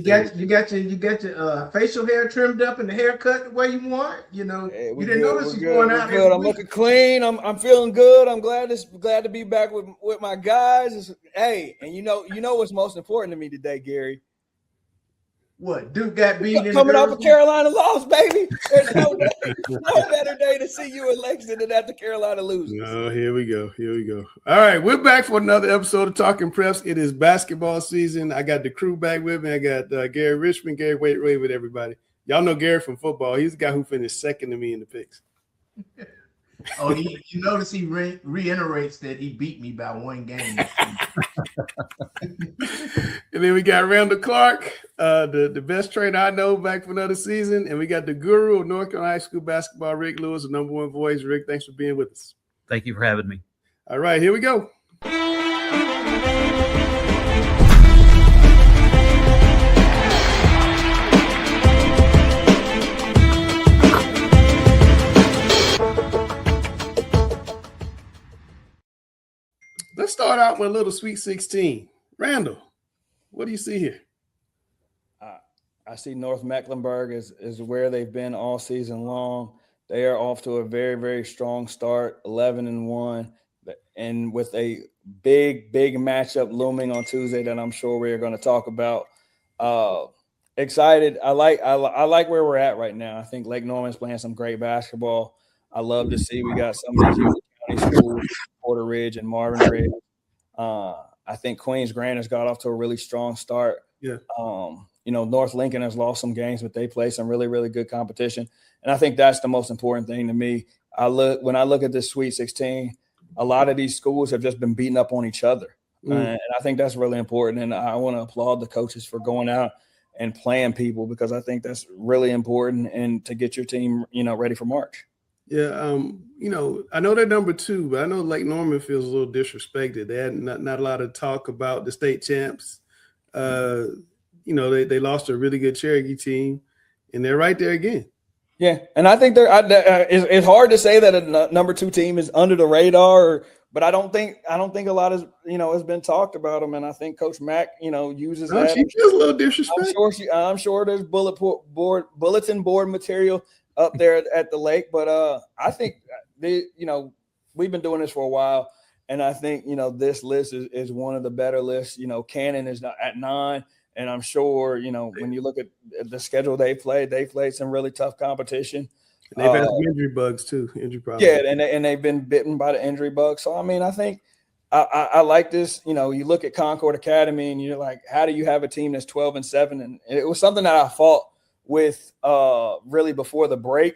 You got your facial hair trimmed up and the haircut the way you want. You know, Hey, you didn't notice you going out good. I'm looking clean. I'm feeling good. I'm glad to be back with my guys. Hey, and you know what's most important to me today, Gary. What Duke got beat in Coming the off girls' a Carolina loss, baby. There's no better day to see you in Lexington than after Carolina loses. No, here we go. All right, we're back for another episode of Talking Preps. It is basketball season. I got the crew back with me. I got Gary Richmond, Gary Wait with everybody. Y'all know Gary from football. He's the guy who finished second to me in the picks. Oh, you notice he reiterates that he beat me by one game. And then we got Randall Clark, the best trainer I know, back for another season. And we got the guru of North Carolina High School basketball, Rick Lewis, the number one voice. Rick, thanks for being with us. Thank you for having me. All right, here we go. Let's start out with a little Sweet 16. Randall, what do you see here? I see North Mecklenburg is where they've been all season long. They are off to a very, very strong start, 11-1, and with a big matchup looming on Tuesday that I'm sure we're going to talk about. Excited. I like where we're at right now. I think Lake Norman's playing some great basketball. I love to see we got some of these county schools, Porter Ridge and Marvin Ridge. I think Queens Grant has got off to a really strong start. Yeah. North Lincoln has lost some games, but they play some really, really good competition. And I think that's the most important thing to me. When I look at this Sweet 16, a lot of these schools have just been beating up on each other. And I think that's really important. And I want to applaud the coaches for going out and playing people, because I think that's really important and to get your team, ready for March. Yeah, I know they're number 2, but I know Lake Norman feels a little disrespected. They had not a lot of talk about the state champs. They lost to a really good Cherokee team, and they're right there again. Yeah, and I think it's hard to say that a number 2 team is under the radar, but I don't think a lot has been talked about them, and I think Coach Mack uses that. She feels a little disrespectful. I'm sure there's bulletin board material up there at the lake, but I think we've been doing this for a while, and I think this list is one of the better lists. Cannon is at 9. And I'm sure, when you look at the schedule they played some really tough competition. And they've had some injury bugs too, injury problems. Yeah, and they've been bitten by the injury bug. So, I think I like this. You look at Concord Academy and you're like, how do you have a team that's 12-7? And it was something that I fought with really before the break.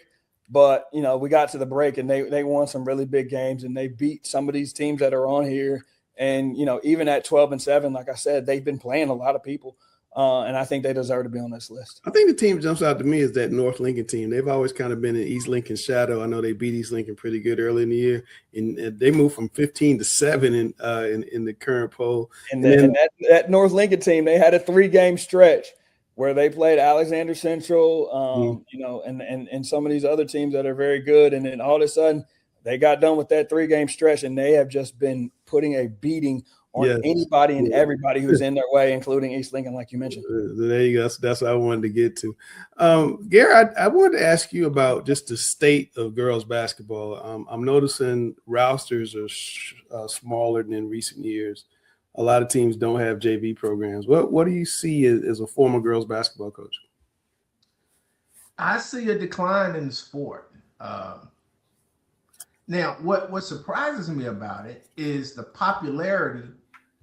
But, we got to the break and they won some really big games and they beat some of these teams that are on here. And, even at 12-7, like I said, they've been playing a lot of people. And I think they deserve to be on this list. I think the team jumps out to me is that North Lincoln team. They've always kind of been in East Lincoln's shadow. I know they beat East Lincoln pretty good early in the year, and they moved from 15-7 in the current poll. And that North Lincoln team, they had a 3-game stretch where they played Alexander Central, and some of these other teams that are very good. And then all of a sudden, they got done with that 3-game stretch, and they have just been putting a beating on anybody and everybody who's in their way, including East Lincoln, like you mentioned. There you go. That's what I wanted to get to. Gary, I wanted to ask you about just the state of girls basketball. I'm noticing rosters are smaller than in recent years. A lot of teams don't have JV programs. What do you see as a former girls basketball coach? I see a decline in the sport. Now, what surprises me about it is the popularity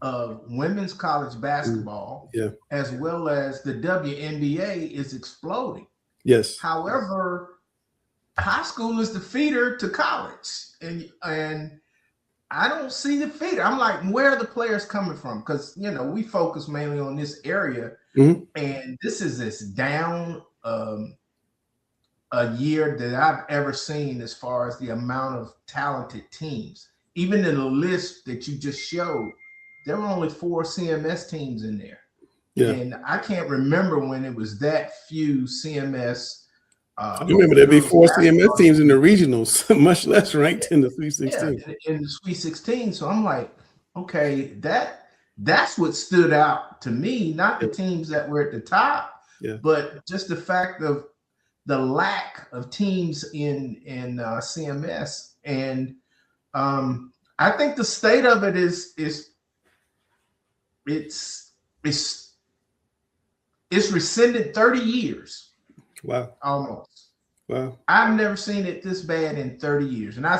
of women's college basketball, as well as the WNBA is exploding. Yes. However, high school is the feeder to college, and I don't see the feeder. I'm like, where are the players coming from? Because we focus mainly on this area, and this is as down a year that I've ever seen as far as the amount of talented teams. Even in the list that you just showed, there were only 4 CMS teams in there. Yeah. And I can't remember when it was that few CMS. I remember there'd be 4 CMS teams in the regionals, much less ranked in the Sweet 16. Yeah, in the Sweet 16. So I'm like, okay, that that's what stood out to me, not the teams that were at the top, but just the fact of the lack of teams in CMS. And I think the state of it is it's rescinded 30 years. Wow. Almost. Wow. I've never seen it this bad in 30 years. And I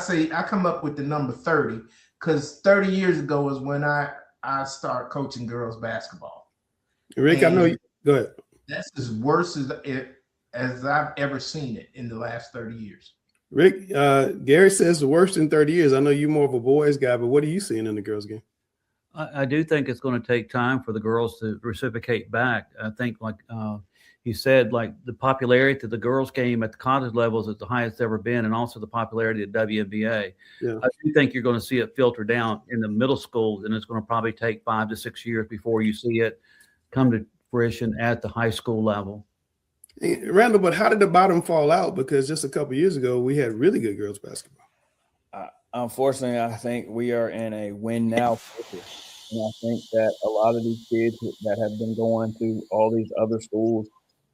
come up with the number 30 because 30 years ago is when I started coaching girls basketball. Rick, and I know you. Go ahead. That's as worse as I've ever seen it in the last 30 years. Rick, Gary says the worst in 30 years. I know you're more of a boys guy, but what are you seeing in the girls game? I do think it's going to take time for the girls to reciprocate back. I think, like he said, like the popularity of the girls game at the college levels is the highest it's ever been, and also the popularity of WNBA. Yeah. I do think you're going to see it filter down in the middle school, and it's going to probably take 5 to 6 years before you see it come to fruition at the high school level. Hey, Randall, but how did the bottom fall out? Because just a couple of years ago, we had really good girls basketball. Unfortunately, I think we are in a win now focus. And I think that a lot of these kids that have been going to all these other schools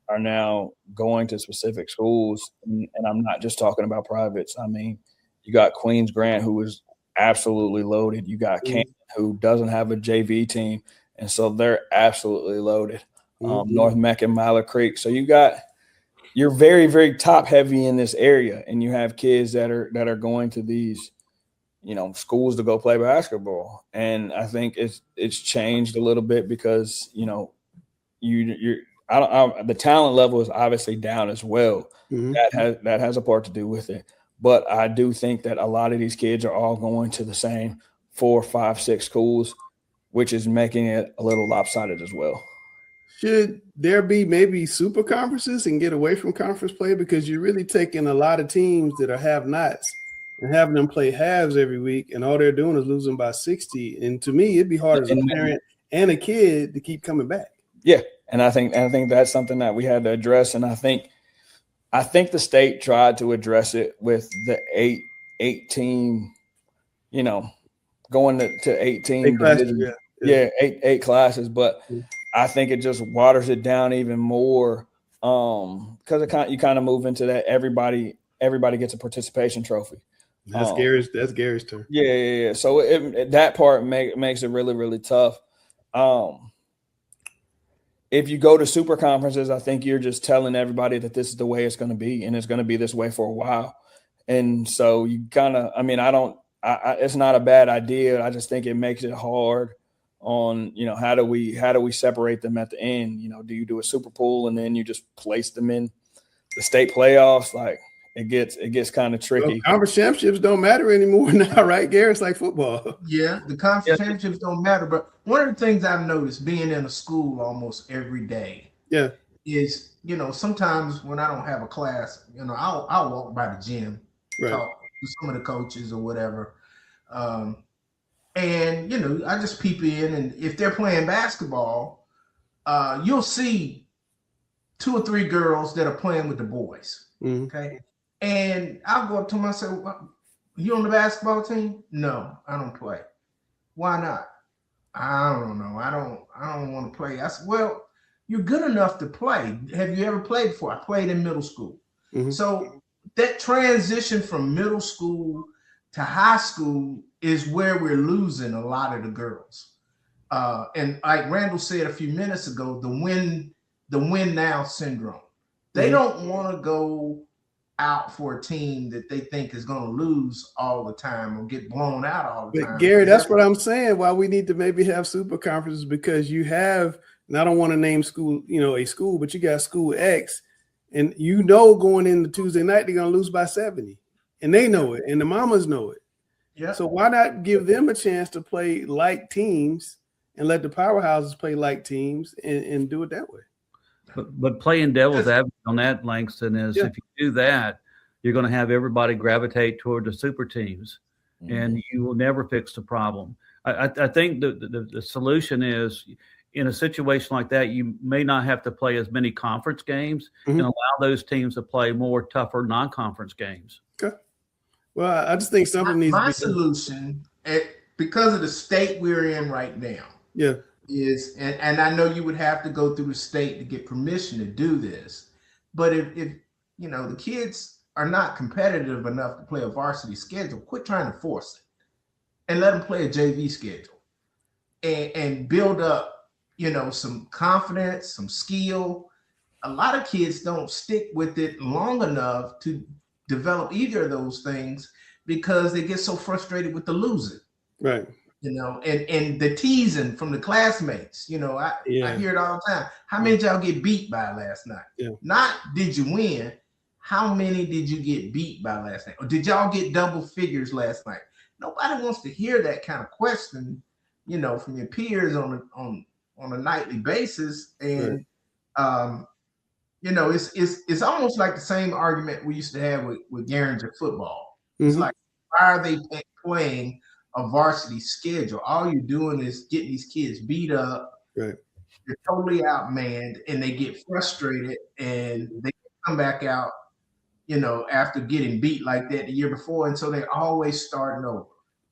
are now going to specific schools. And I'm not just talking about privates. I mean, you got Queens Grant, who is absolutely loaded. You got Canton, who doesn't have a JV team. And so they're absolutely loaded. North Macon, Miller Creek. So you're very, very top heavy in this area. And you have kids that are going to these, schools to go play basketball. And I think it's changed a little bit because, the talent level is obviously down as well. That has a part to do with it. But I do think that a lot of these kids are all going to the same 4, 5, 6 schools, which is making it a little lopsided as well. Should there be maybe super conferences and get away from conference play? Because you're really taking a lot of teams that are have-nots and having them play halves every week, and all they're doing is losing by 60. And to me, it'd be hard as a parent and a kid to keep coming back. Yeah, and I think that's something that we had to address. And I think the state tried to address it with the 8 team, going to 18 8 classes, eight classes. But I think it just waters it down even more because you kind of move into that everybody gets a participation trophy. That's Gary's turn. Yeah. So that part makes it really, really tough. If you go to super conferences, I think you're just telling everybody that this is the way it's going to be, and it's going to be this way for a while. And so you kind of, it's not a bad idea. I just think it makes it hard on, how do we separate them at the end? Do you do a super pool and then you just place them in the state playoffs? Like it gets kind of tricky. Well, conference championships don't matter anymore now, right, Gary? It's like football. Yeah, the conference championships don't matter. But one of the things I've noticed being in a school almost every day is, sometimes when I don't have a class, I'll walk by the gym, talk to some of the coaches or whatever. And, I just peep in, and if they're playing basketball, you'll see 2 or 3 girls that are playing with the boys. Okay. And I'll go up to them and say, well, you on the basketball team? No, I don't play. Why not? I don't know. I don't want to play. I said, well, you're good enough to play. Have you ever played before? I played in middle school. So that transition from middle school to high school is where we're losing a lot of the girls. And like Randall said a few minutes ago, the win now syndrome. They don't want to go out for a team that they think is going to lose all the time or get blown out all the time. But Gary, that's what I'm saying. Why we need to maybe have super conferences, because you have, and I don't want to name school, a school, but you got school X, and going into Tuesday night, they're going to lose by 70, and they know it, and the mamas know it. Yeah. So why not give them a chance to play like teams and let the powerhouses play like teams and do it that way? But playing devil's advocate on that, Langston, is if you do that, you're going to have everybody gravitate toward the super teams, and you will never fix the problem. I think the solution is, in a situation like that, you may not have to play as many conference games and allow those teams to play more tougher non-conference games. Okay. Well, I just think something needs to be solution, because of the state we're in right now, Yeah. And I know you would have to go through the state to get permission to do this, but if you know the kids are not competitive enough to play a varsity schedule, quit trying to force it and let them play a JV schedule and build up, you know, some confidence, some skill. A lot of kids don't stick with it long enough to develop either of those things because they get so frustrated with the losing. Right. You know, and the teasing from the classmates. You know, I hear it all the time. How many did y'all get beat by last night? Yeah. Not did you win? How many did you get beat by last night? Or did y'all get double figures last night? Nobody wants to hear that kind of question, you know, from your peers on a nightly basis. And you know, it's almost like the same argument we used to have with Garinger football. It's like, why are they playing a varsity schedule? All you're doing is getting these kids beat up. Right. They're totally outmanned, and they get frustrated, and they come back out, you know, after getting beat like that the year before, and so they're always starting over.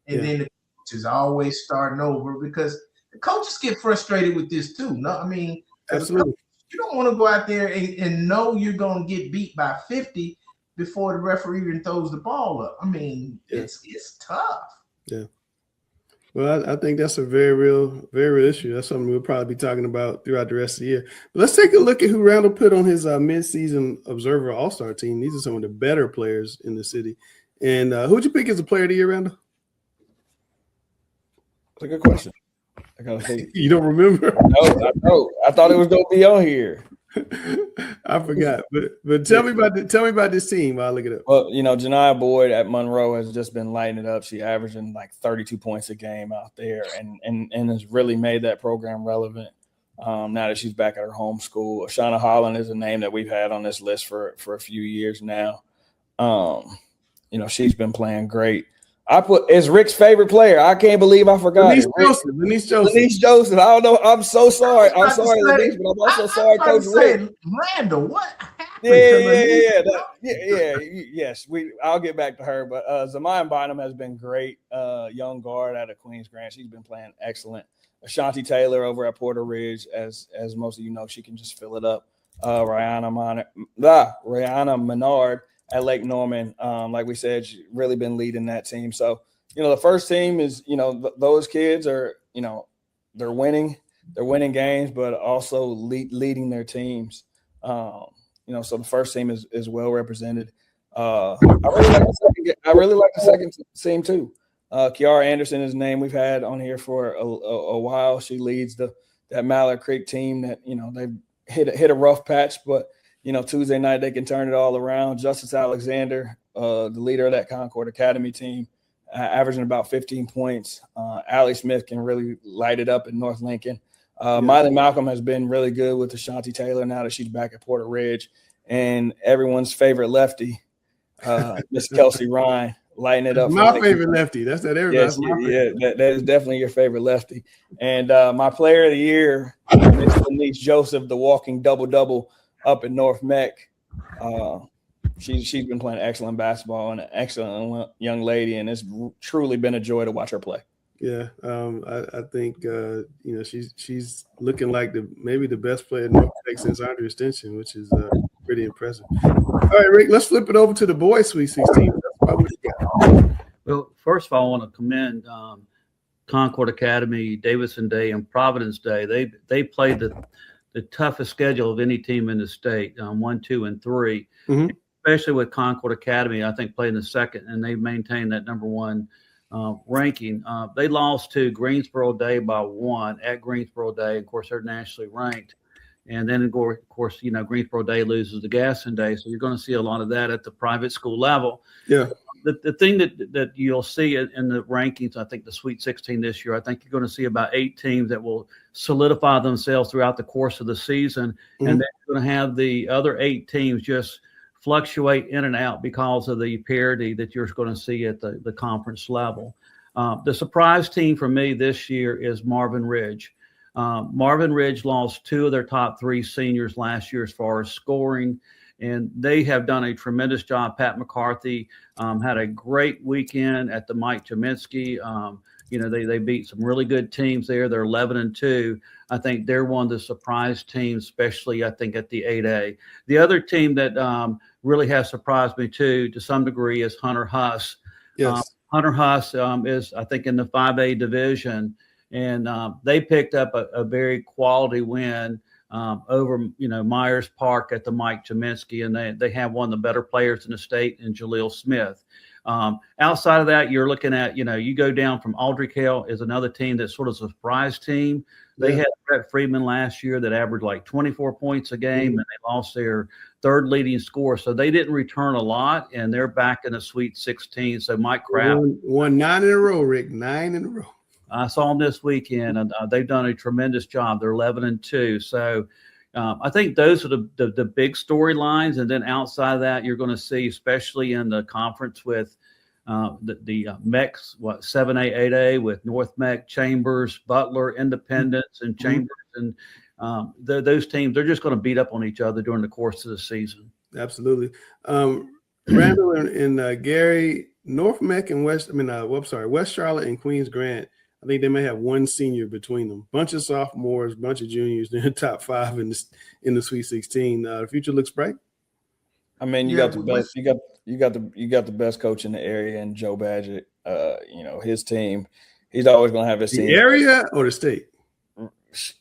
And then the coach is always starting over because the coaches get frustrated with this too. No, I mean, absolutely. Coach, you don't want to go out there and know you're going to get beat by 50 before the referee even throws the ball up. I mean, it's tough. Yeah. Well, I think that's a very real issue. That's something we'll probably be talking about throughout the rest of the year. But let's take a look at who Randall put on his midseason Observer All-Star team. These are some of the better players in the city. And who'd you pick as a player of the year, Randall? That's a good question. You don't remember? No, I thought it was going to be on here. I forgot, but tell me about this team while I look it up. Well, you know, Janiyah Boyd at Monroe has just been lighting it up. She averaging like 32 points a game out there, and has really made that program relevant. Now that she's back at her home school, Ashana Holland is a name that we've had on this list for a few years now. You know, she's been playing great. I put as Rick's favorite player. I can't believe I forgot. Lenise Joseph. I don't know. I'm so sorry. I'm sorry, Lenise, but I'm also sorry, Coach Rick. Randall, what happened? Yes, I'll get back to her. But Zamian Bynum has been great. Young guard out of Queens Grant. She's been playing excellent. Ashanti Taylor over at Porter Ridge, as most of you know, she can just fill it up. Rihanna Menard at Lake Norman, like we said, she's really been leading that team. So, you know, the first team is, you know, those kids are, you know, they're winning games, but also leading their teams. You know, so the first team is well represented. I really like the second team too. Kiara Anderson is a name we've had on here for a while. She leads that Mallard Creek team that, you know, they've hit a rough patch, but you know, Tuesday night they can turn it all around. Justice Alexander, the leader of that Concord Academy team, averaging about 15 points. Allie Smith can really light it up in North Lincoln. Miley Malcolm has been really good with Ashanti Taylor now that she's back at Porter Ridge. And everyone's favorite lefty, Miss Kelsey Ryan, lighting it up. My favorite lefty. That's that everybody's that is definitely your favorite lefty. And my player of the year, Miss Lenise Joseph, the walking double-double up in North Mech. She's been playing excellent basketball and an excellent young lady, and it's truly been a joy to watch her play. Yeah, I think you know, she's looking like maybe the best player in North Tech since Andre Extension, which is pretty impressive. All right, Rick, let's flip it over to the boys' Sweet 16. Well, first of all, I want to commend Concord Academy, Davidson Day, and Providence Day. They played the toughest schedule of any team in the state, 1, 2, and 3, especially with Concord Academy, I think playing the second, and they maintained that number one ranking. They lost to Greensboro Day by 1 at Greensboro Day. Of course, they're nationally ranked. And then, of course, you know, Greensboro Day loses to Gaston Day. So you're going to see a lot of that at the private school level. Yeah. The thing that you'll see in the rankings, I think the Sweet 16 this year, I think you're going to see about 8 teams that will solidify themselves throughout the course of the season. And then you're going to have the other 8 teams just fluctuate in and out because of the parity that you're going to see at the conference level. The surprise team for me this year is Marvin Ridge. Marvin Ridge lost 2 of their top 3 seniors last year as far as scoring, and they have done a tremendous job. Pat McCarthy had a great weekend at the Mike Cheminsky. They beat some really good teams there. They're 11-2. I think they're one of the surprise teams, especially I think at the 8A. The other team that really has surprised me too, to some degree, is Hunter Huss. Yes. Hunter Huss is, I think, in the 5A division, and they picked up a very quality win over Myers Park at the Mike Cheminsky, and they have one of the better players in the state in Jaleel Smith. Outside of that, you're looking at, you go down from Aldrich Hill is another team that's sort of a surprise team. They had Brett Friedman last year that averaged like 24 points a game, and they lost their third leading scorer. So they didn't return a lot, and they're back in the Sweet 16. So Mike Kraft won 9 in a row, Rick, 9 in a row. I saw them this weekend, and they've done a tremendous job. They're 11-2. So I think those are the big storylines. And then outside of that, you're going to see, especially in the conference with the MECs, 7A, 8A, with North MEC, Chambers, Butler, Independence, and Chambers. And those teams, they're just going to beat up on each other during the course of the season. Absolutely. Randall and Gary, North MEC and West Charlotte and Queens Grant, I think they may have one senior between them. Bunch of sophomores, bunch of juniors. They're in the top 5 in the Sweet 16. The future looks bright. I mean, you got the best. You got the best coach in the area, and Joe Badgett. His team. He's always going to have his team. The area or the state?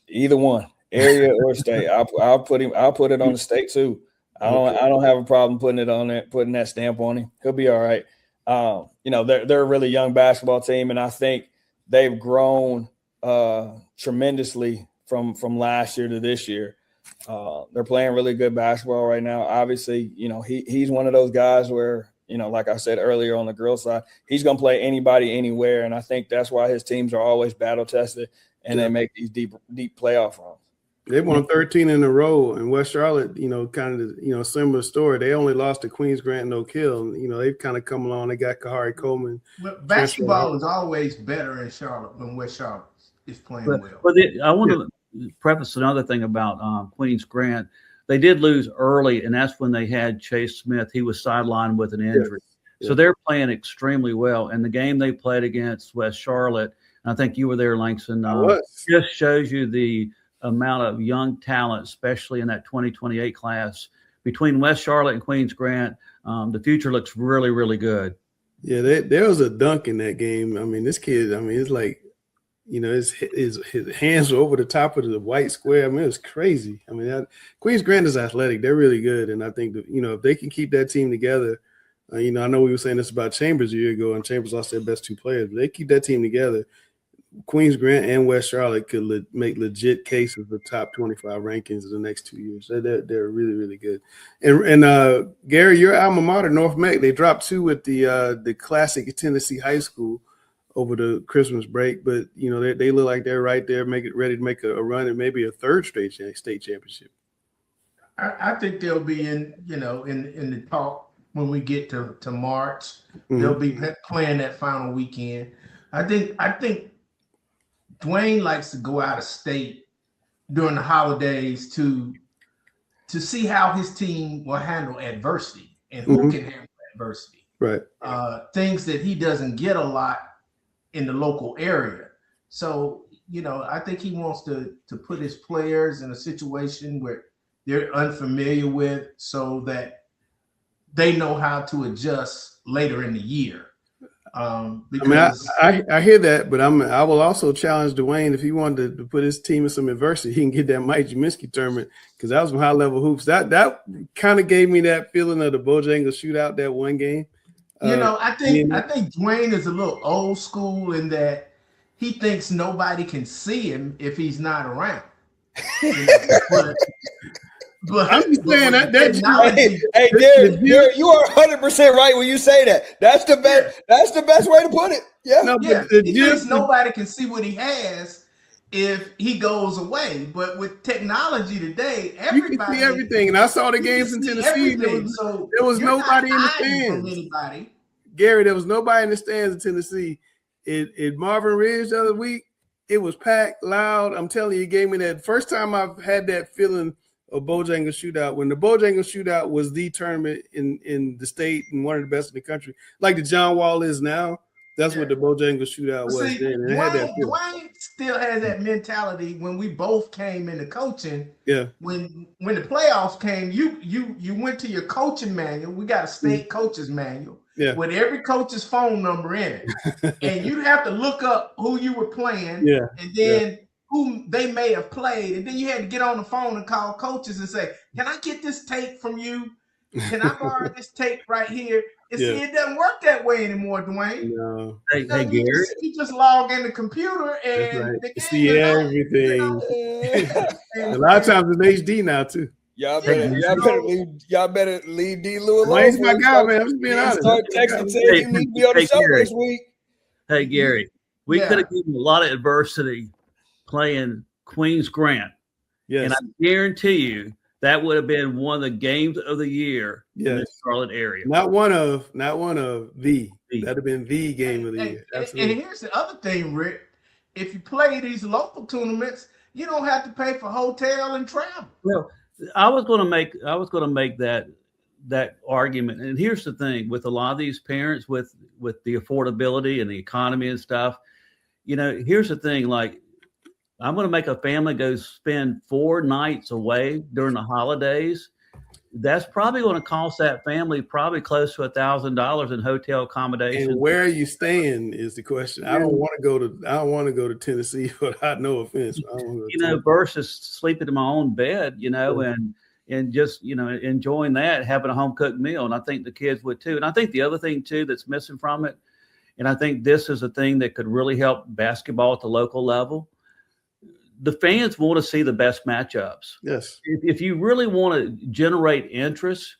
Either one, area or state. I'll put him. I'll put it on the state too. I don't have a problem putting it on there, putting that stamp on him. He'll be all right. They're a really young basketball team, and I think they've grown tremendously from last year to this year. They're playing really good basketball right now. Obviously, he's one of those guys where, like I said earlier on the girls' side, he's going to play anybody, anywhere. And I think that's why his teams are always battle tested and they make these deep playoff runs. They won 13 in a row. In West Charlotte, kind of, similar story. They only lost to Queens Grant and Oak Hill. They've kind of come along. They got Kahari Coleman. But basketball is always better in Charlotte when West Charlotte is playing well. But I want to preface another thing about Queens Grant. They did lose early, and that's when they had Chase Smith. He was sidelined with an injury. Yes. So they're playing extremely well. And the game they played against West Charlotte, and I think you were there, Langston, just shows you the amount of young talent, especially in that 2028 class. Between West Charlotte and Queens Grant, the future looks really, really good. Yeah, there was a dunk in that game. I mean, this kid, it's like, his hands were over the top of the white square. I mean, it was crazy. I mean, Queens Grant is athletic. They're really good. And I think that, if they can keep that team together, I know we were saying this about Chambers a year ago, and Chambers lost their best 2 players, but they keep that team together. Queens Grant and West Charlotte could make legit cases for top 25 rankings in the next 2 years. They're really, really good. And Gary, your alma mater, North MEC, they dropped 2 with the classic Tennessee High School over the Christmas break, but they look like they're right there, ready to make a run and maybe a 3rd straight state championship. I think they'll be in the talk when we get to March. Mm-hmm. They'll be playing that final weekend. I think Dwayne likes to go out of state during the holidays to see how his team will handle adversity and who can handle adversity. Right. Things that he doesn't get a lot in the local area. So, I think he wants to put his players in a situation where they're unfamiliar with so that they know how to adjust later in the year. Because I hear that, but I will also challenge Dwayne if he wanted to put his team in some adversity, he can get that Mike Cheminsky tournament because that was some high level hoops. That kind of gave me that feeling of the Bojangles shootout that one game. I think Dwayne is a little old school in that he thinks nobody can see him if he's not around. But I'm just saying hey, Derek, you are 100% right when you say that. That's the best. That's the best way to put it. Yeah. No, but nobody can see what he has if he goes away. But with technology today, everybody you can see everything. And I saw the games in Tennessee. There was nobody in the stands. Gary, there was nobody in the stands in Tennessee. At Marvin Ridge the other week, it was packed, loud. I'm telling you, it gave me that first time I've had that feeling of Bojangles shootout, when the Bojangles shootout was the tournament in the state and one of the best in the country, like the John Wall is now. That's what the Bojangles shootout was See, then. And it had that feel. Dwayne still has that mentality when we both came into coaching. Yeah. When the playoffs came, you went to your coaching manual. We got a state coach's manual with every coach's phone number in it. And you have to look up who you were playing and then who they may have played. And then you had to get on the phone and call coaches and say, can I get this tape from you? Can I borrow this tape right here? And see, it doesn't work that way anymore, Dwayne. No. Hey, Gary. You just log in the computer and the game see everything. A lot of times it's HD now too. Y'all better leave D. Lou alone. Wayne's my guy, man. I'm just being honest. Start texting saying you need to be on the show this week. Hey, Gary, we could have given a lot of adversity playing Queens Grant. Yes. And I guarantee you that would have been one of the games of the year in the Charlotte area. Not one of the. That'd have been the game of the year. Absolutely. And here's the other thing, Rick. If you play these local tournaments, you don't have to pay for hotel and travel. Well, I was going to make that argument. And here's the thing with a lot of these parents with the affordability and the economy and stuff, here's the thing, like I'm going to make a family go spend 4 nights away during the holidays. That's probably going to cost that family probably close to $1,000 in hotel accommodation. And where are you staying is the question. I don't want to go to Tennessee, but no offense. Versus sleeping in my own bed, and just, enjoying that, having a home cooked meal. And I think the kids would too. And I think the other thing too that's missing from it, and I think this is a thing that could really help basketball at the local level. The fans want to see the best matchups. Yes. If you really want to generate interest,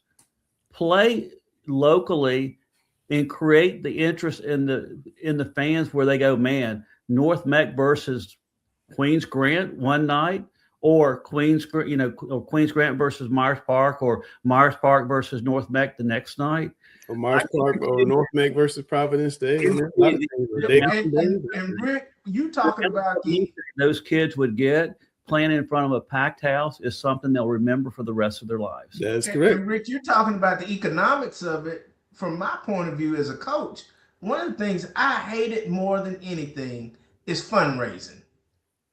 play locally and create the interest in the fans where they go, man, North Meck versus Queens Grant one night, or Queens Grant versus Myers Park, or Myers Park versus North Meck the next night. Or Myers Park or North Meck versus Providence Day. And Rick, you talking about those kids would get playing in front of a packed house is something they'll remember for the rest of their lives. That's correct. And Rick, you're talking about the economics of it. From my point of view as a coach, one of the things I hated more than anything is fundraising.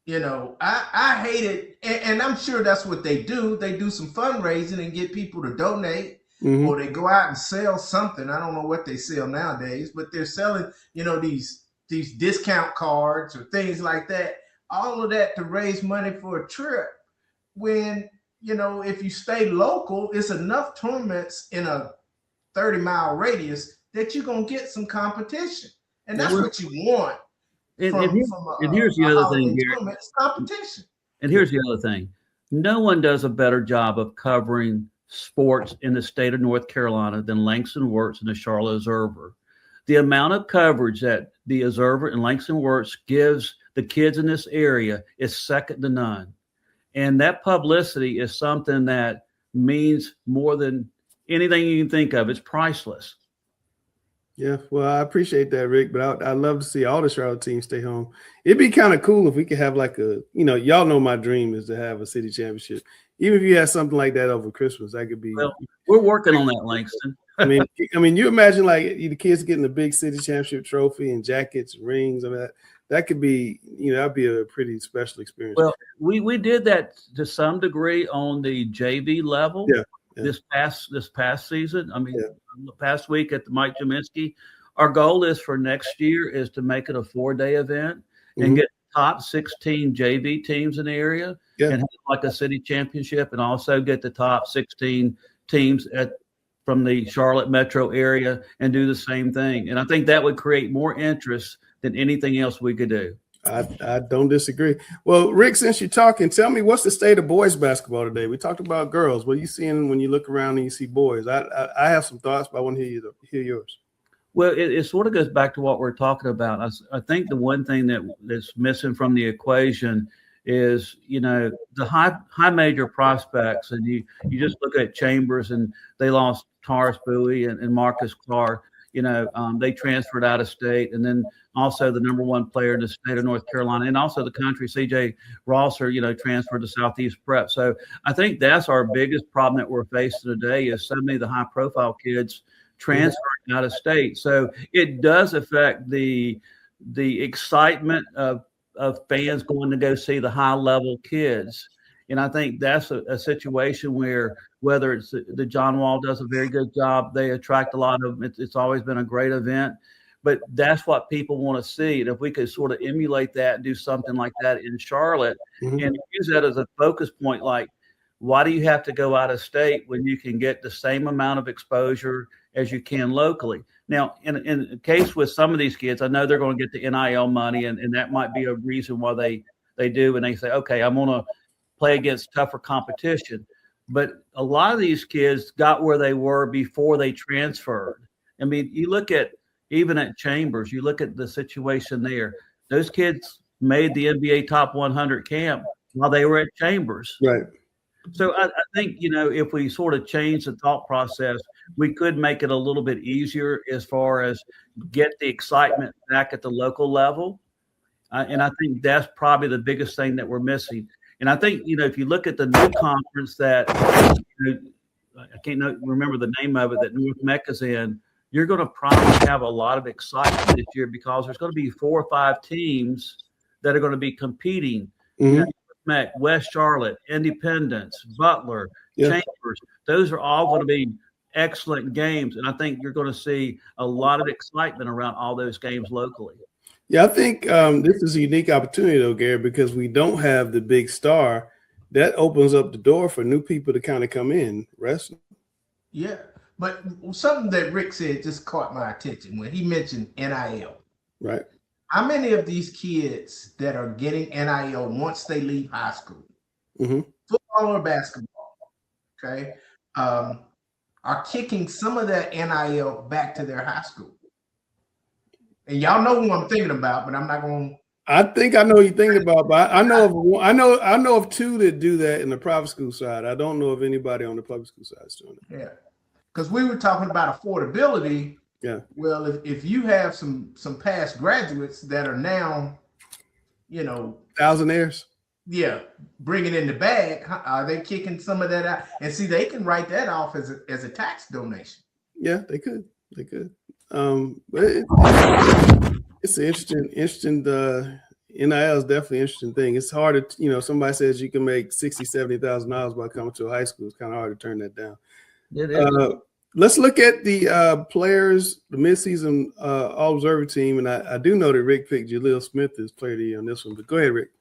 I hate it, and I'm sure that's what they do. They do some fundraising and get people to donate. Mm-hmm. Or they go out and sell something. I don't know what they sell nowadays, but they're selling, these discount cards or things like that. All of that to raise money for a trip. When, if you stay local, it's enough tournaments in a 30-mile radius that you're going to get some competition. And that's what you want. And here's the other thing, Gary. It's competition. And here's the other thing. No one does a better job of covering sports in the state of North Carolina than Langston Wirtz and the Charlotte Observer. The amount of coverage that the Observer and Langston Wirtz gives the kids in this area is second to none. And that publicity is something that means more than anything you can think of. It's priceless. Yeah, well, I appreciate that, Rick, but I'd love to see all the Charlotte teams stay home. It'd be kind of cool if we could have like y'all know my dream is to have a city championship. Even if you had something like that over Christmas, that could be. Well, we're working on that, Langston. I mean, you imagine like the kids getting the big city championship trophy and jackets, rings, that could be, that'd be a pretty special experience. Well, we did that to some degree on the JV level. Yeah. This past season. The past week at the Mike Jaminski. Our goal is for next year is to make it a 4-day event and get top 16 JV teams in the area and have like a city championship, and also get the top 16 teams from the Charlotte metro area and do the same thing. And I think that would create more interest than anything else we could do. I don't disagree. Well, Rick, since you're talking, tell me what's the state of boys basketball today? We talked about girls. What are you seeing when you look around and you see boys? I have some thoughts, but I want to hear yours. Well, it sort of goes back to what we're talking about. I think the one thing that's missing from the equation is, the high major prospects. And you just look at Chambers, and they lost Taurus Bowie and Marcus Clark. They transferred out of state, and then also the number one player in the state of North Carolina, and also the country, CJ Rosser, transferred to Southeast Prep. So I think that's our biggest problem that we're facing today is so many of the high profile kids transferring out of state. So it does affect the excitement of fans going to go see the high level kids. And I think that's a situation where, whether it's the John Wall does a very good job, they attract a lot of them. It's always been a great event, but that's what people want to see. And if we could sort of emulate that and do something like that in Charlotte, and use that as a focus point, like, why do you have to go out of state when you can get the same amount of exposure as you can locally? Now, in the case with some of these kids, I know they're going to get the NIL money, and that might be a reason why they do. And they say, okay, I'm going to play against tougher competition. But a lot of these kids got where they were before they transferred. I mean, you look at, even at Chambers, you look at the situation there. Those kids made the NBA top 100 camp while they were at Chambers. Right. So I think, if we sort of change the thought process, we could make it a little bit easier as far as get the excitement back at the local level. And I think that's probably the biggest thing that we're missing. And I think, if you look at the new conference that, I can't remember the name of it, that North Mecca's in, you're going to probably have a lot of excitement this year, because there's going to be 4 or 5 teams that are going to be competing. Mech, West Charlotte, Independence, Butler, Chambers. Those are all going to be excellent games. And I think you're going to see a lot of excitement around all those games locally. Yeah, I think this is a unique opportunity, though, Gary, because we don't have the big star. That opens up the door for new people to kind of come in wrestling. Yeah, but something that Rick said just caught my attention when he mentioned NIL. Right. How many of these kids that are getting NIL once they leave high school, football or basketball, okay, are kicking some of that NIL back to their high school? And y'all know who I'm thinking about, but I'm not going to. I think I know who you're thinking about, but I know of 2 that do that in the private school side. I don't know of anybody on the public school side is doing it. Yeah, because we were talking about affordability. Yeah. Well, if you have some past graduates that are now, thousandaires. Yeah, bringing in the bag, are they kicking some of that out? And see, they can write that off as a tax donation. Yeah, they could. But it's an interesting. NIL is definitely an interesting thing. It's hard to, somebody says you can make $60,000-$70,000 by coming to a high school. It's kind of hard to turn that down. It is. Let's look at the players, the midseason all-observer team. And I do know that Rick picked Jaleel Smith as player of the year on this one. But go ahead, Rick.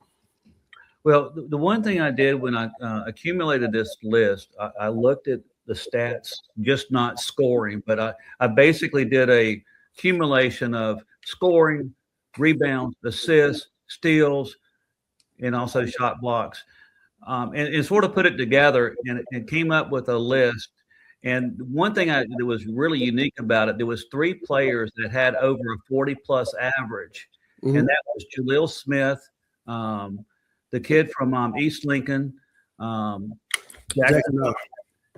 Well, the one thing I did when I accumulated this list, I looked at the stats, just not scoring, but I basically did a accumulation of scoring, rebounds, assists, steals, and also shot blocks, and sort of put it together and came up with a list. And one thing that was really unique about it, there was 3 players that had over a 40-plus average, and that was Jaleel Smith, the kid from East Lincoln, Jackson,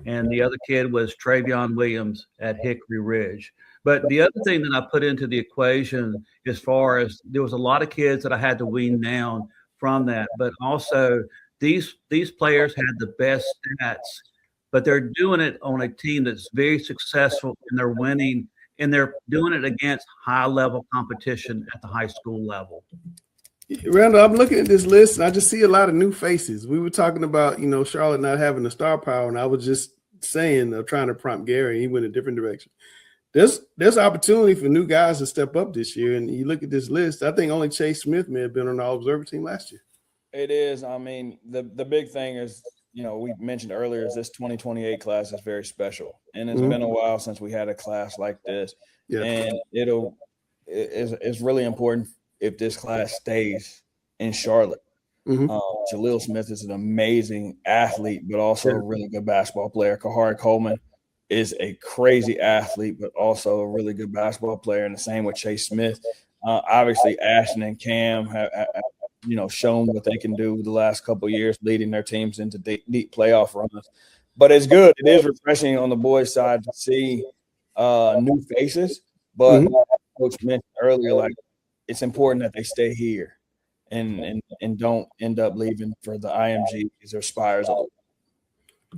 and the other kid was Travion Williams at Hickory Ridge. But the other thing that I put into the equation, as far as there was a lot of kids that I had to wean down from that, but also these players had the best stats, but they're doing it on a team that's very successful, and they're winning, and they're doing it against high-level competition at the high school level. Randall, I'm looking at this list, and I just see a lot of new faces. We were talking about, Charlotte not having the star power, and I was just saying, trying to prompt Gary, he went a different direction. There's opportunity for new guys to step up this year, and you look at this list, I think only Chase Smith may have been on the all-observer team last year. It is. I mean, the big thing is, we mentioned earlier, is this 2028 class is very special, and it's been a while since we had a class like this, and it's really important if this class stays in Charlotte. Jaleel Smith is an amazing athlete, but also a really good basketball player. Kahari Coleman is a crazy athlete, but also a really good basketball player, and the same with Chase Smith. Obviously, Ashton and Cam have shown what they can do the last couple of years, leading their teams into deep playoff runs. But it's good. It is refreshing on the boys' side to see new faces. But Coach mentioned earlier, it's important that they stay here and don't end up leaving for the IMGs or Spires.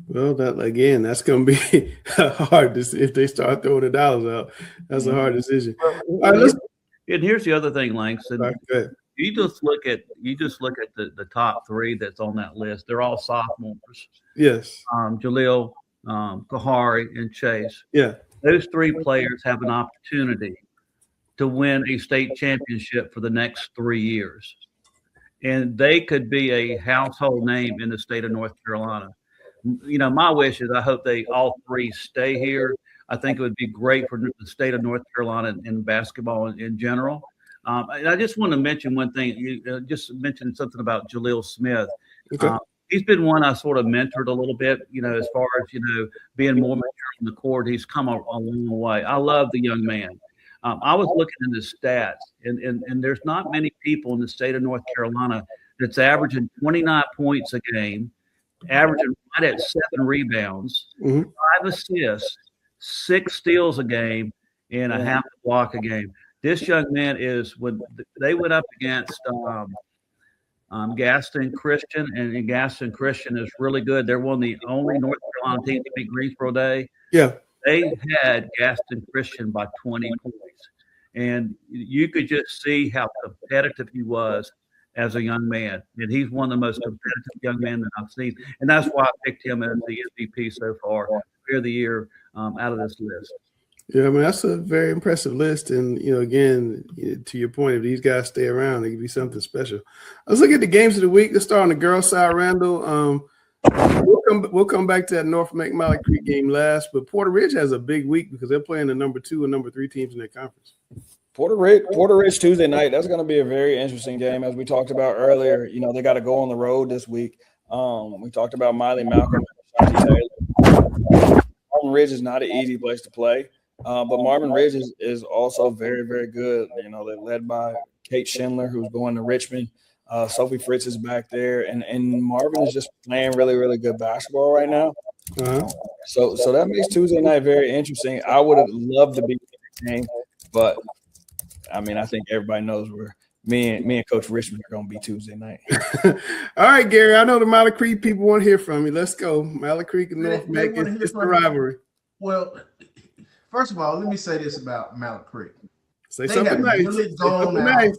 Well, that's going to be hard to see if they start throwing the dollars out. That's a hard decision. All right, and here's the other thing, Langston. All right, go ahead. You just look at the top three that's on that list. They're all sophomores. Yes. Jaleel, Kahari, and Chase. Yeah. Those three players have an opportunity to win a state championship for the next 3 years. And they could be a household name in the state of North Carolina. You know, my wish is I hope they all three stay here. I think it would be great for the state of North Carolina in basketball in general. And I just want to mention one thing. You just mentioned something about Jaleel Smith. Okay. He's been one I sort of mentored a little bit, you know, as far as, you know, being more mature on the court. He's come a long way. I love the young man. I was looking at his stats, and there's not many people in the state of North Carolina that's averaging 29 points a game, averaging right at 7 rebounds, 5 assists, 6 steals a game, and a half a block a game. This young man is, when they went up against Gaston Christian, and Gaston Christian is really good. They're one of the only North Carolina teams to beat Greensboro Day. Yeah. They had Gaston Christian by 20 points. And you could just see how competitive he was as a young man. And he's one of the most competitive young men that I've seen. And that's why I picked him as the MVP so far, Player of the Year out of this list. Yeah, I mean, that's a very impressive list. And, you know, again, to your point, if these guys stay around, it could be something special. Let's look at the games of the week. Let's start on the girls' side, Randall. We'll come back to that North Mallard Creek game last, but Porter Ridge has a big week because they're playing the number 2 and number 3 teams in their conference. Porter Ridge Tuesday night. That's going to be a very interesting game, as we talked about earlier. You know, they got to go on the road this week. We talked about Miley Malcolm, Marvin Ridge is not an easy place to play. But Marvin Ridge is also very, very good. You know, they're led by Kate Schindler, who's going to Richmond. Sophie Fritz is back there. And Marvin is just playing really, really good basketball right now. So that makes Tuesday night very interesting. I would have loved to be in the game, but, I mean, I think everybody knows where me and Coach Richmond are going to be Tuesday night. All right, Gary, I know the Mallard Creek people want to hear from you. Let's go. Mallard Creek and North Mac. It's the rivalry. Well, first of all, let me say this about Mallard Creek. Say something nice. Really gone out.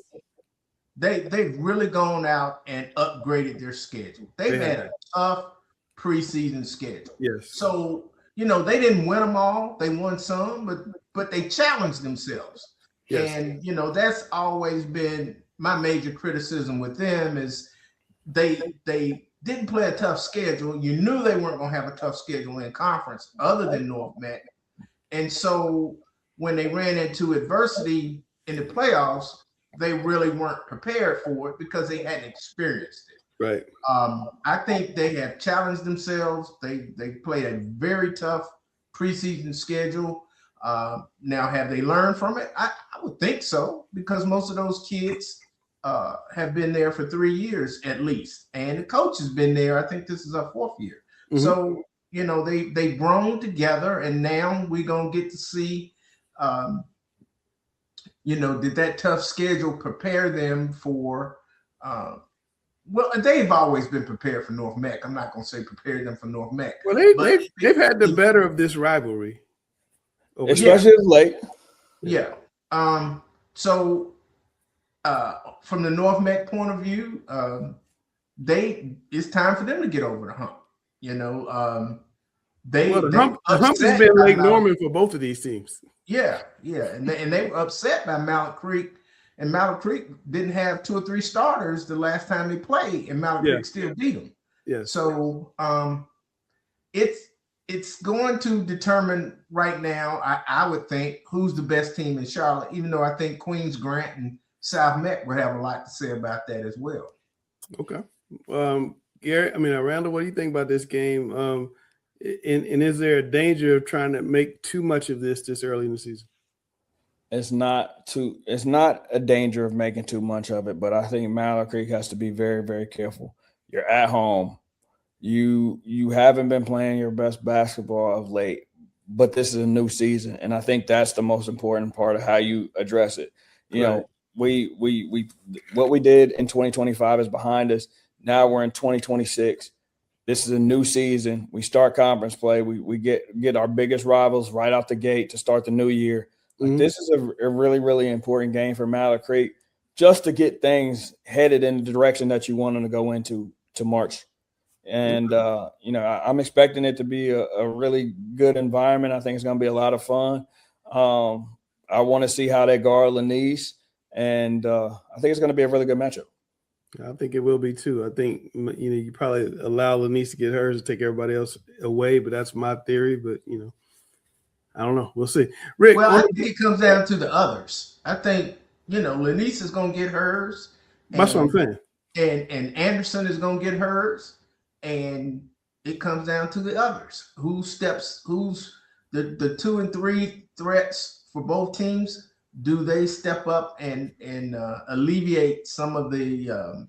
They've really gone out and upgraded their schedule. They've had a tough preseason schedule. Yes. So, you know, they didn't win them all. They won some, but they challenged themselves. Yes. And, you know, that's always been my major criticism with them is they didn't play a tough schedule. You knew they weren't going to have a tough schedule in conference other than North Mac. And so when they ran into adversity in the playoffs, they really weren't prepared for it because they hadn't experienced it. Right. I think they have challenged themselves. They played a very tough preseason schedule. Now, have they learned from it? I would think so, because most of those kids have been there for 3 years at least. And the coach has been there. I think this is our 4th year. Mm-hmm. So, you know, they've grown together, and now we're going to get to see you know, did that tough schedule prepare them for well, they've always been prepared for North Mac. I'm not going to say prepare them for North Mac. Well, they've had the better of this rivalry. Especially as late. Yeah. So from the North Mac point of view, it's time for them to get over the hump. You know, the hump has been Lake Norman for both of these teams. Yeah, and they were upset by Mallard Creek, and Mallard Creek didn't have 2 or 3 starters the last time they played, and Mallard Creek still beat them. Yeah. So it's going to determine right now, I would think, who's the best team in Charlotte, even though I think Queens Grant and South Meck would have a lot to say about that as well. Okay. Gary, Randall, what do you think about this game? And is there a danger of trying to make too much of this early in the season? It's not a danger of making too much of it, but I think Mallard Creek has to be very, very careful. You're at home. You haven't been playing your best basketball of late, but this is a new season, and I think that's the most important part of how you address it. You know, we what we did in 2025 is behind us. Now we're in 2026. This is a new season. We start conference play. We get our biggest rivals right out the gate to start the new year. Like, this is a really, really important game for Mallard Creek just to get things headed in the direction that you want them to go into to March. And, I'm expecting it to be a really good environment. I think it's going to be a lot of fun. I want to see how they guard Lanice, and I think it's going to be a really good matchup. I think it will be too. I think, you probably allow Lanice to get hers to take everybody else away, but that's my theory. But, I don't know. We'll see. Rick. Well, I think it comes down to the others. I think, Lanice is going to get hers. That's what I'm saying. And Anderson is going to get hers. And it comes down to the others. Who's the 2 and 3 threats for both teams? Do they step up and alleviate some of the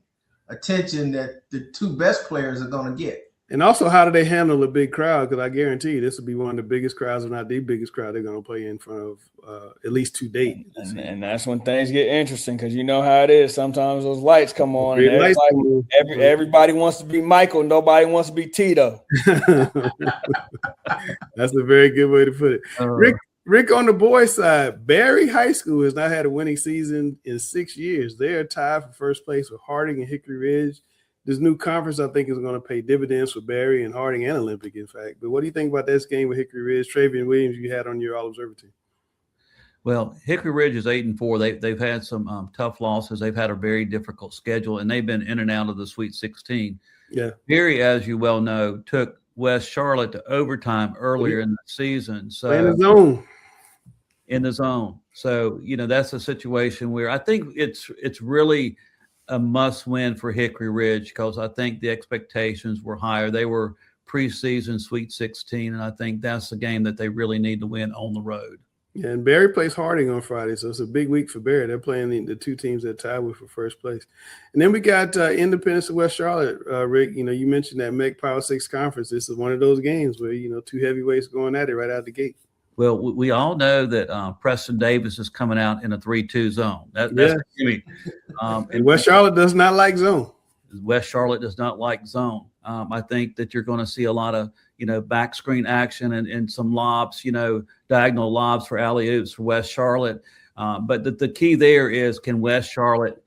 attention that the two best players are going to get? And also, how do they handle a big crowd? Because I guarantee you this will be one of the biggest crowds, if not the biggest crowd they're going to play in front of at least to date. And that's when things get interesting, because you know how it is. Sometimes those lights come on. And everybody wants to be Michael. Nobody wants to be Tito. That's a very good way to put it. Rick, on the boys' side, Berry High School has not had a winning season in 6 years. They are tied for first place with Harding and Hickory Ridge. This new conference, I think, is going to pay dividends for Berry and Harding and Olympic, in fact. But what do you think about this game with Hickory Ridge? Travian Williams, you had on your All-Observer team. Well, Hickory Ridge is 8-4. They've had some tough losses. They've had a very difficult schedule, and they've been in and out of the Sweet 16. Yeah. Berry, as you well know, took West Charlotte to overtime earlier in the season. So in the zone. So, that's a situation where I think it's really a must-win for Hickory Ridge, because I think the expectations were higher. They were preseason Sweet 16, and I think that's the game that they really need to win on the road. Yeah, and Berry plays Harding on Friday, so it's a big week for Berry. They're playing the two teams that tied with for first place. And then we got Independence of West Charlotte. Rick, you mentioned that MEC Power 6 conference. This is one of those games where, two heavyweights going at it right out the gate. Well, we all know that Preston Davis is coming out in a 3-2 zone. That's me. And West Charlotte does not like zone. West Charlotte does not like zone. I think that you're going to see a lot of, back screen action and some lobs, diagonal lobs for alley-oops for West Charlotte. But the key there is, can West Charlotte